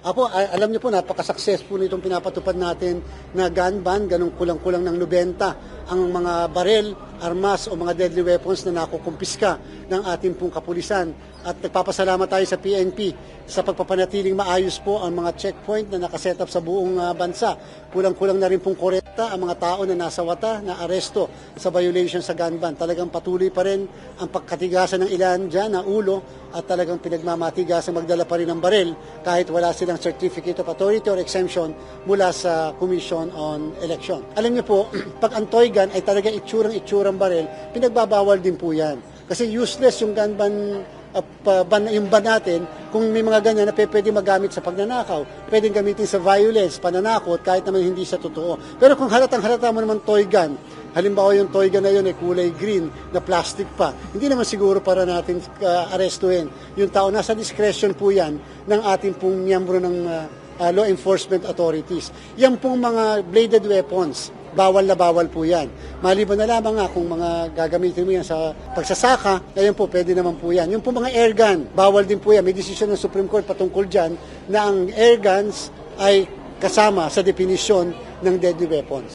Alam niyo po, napaka-successful itong pinapatupad natin na gun ban, ganun kulang-kulang ng 90 ang mga barel, armas o mga deadly weapons na nakukumpiska ng ating pong kapulisan. At nagpapasalamat tayo sa PNP sa pagpapanatiling maayos po ang mga checkpoint na nakaset up sa buong bansa. Kulang-kulang na rin pong korekta ang mga tao na nasa wata na aresto sa violation sa gun ban. Talagang patuloy pa rin ang pagkatigasan ng ilan dyan na ulo at talagang pinagmamatigasan magdala pa rin ng barel kahit wala silang certificate of authority or exemption mula sa Commission on Election. Alam niyo po, pag ang toy gun ay talagang itsurang barel, pinagbabawal din po yan. Kasi useless yung gun ban, yung ban natin kung may mga ganyan na pwede magamit sa pagnanakaw, pwedeng gamitin sa violence, pananakot, kahit naman hindi sa totoo. Pero kung halatang-halata mo naman toy gun, halimbawa yung toy gun na yun ay kulay green na plastic pa, hindi naman siguro para natin arestuhin. Yung tao, nasa discretion po yan ng ating pong miyembro ng law enforcement authorities. Yan pong mga bladed weapons, bawal na bawal po yan. Maliban na lamang nga kung mga gagamitin mo yan sa pagsasaka, ngayon po pwede naman po yan. Yung po mga air gun, bawal din po yan. May desisyon ng Supreme Court patungkol dyan na ang air guns ay kasama sa definisyon ng deadly weapons.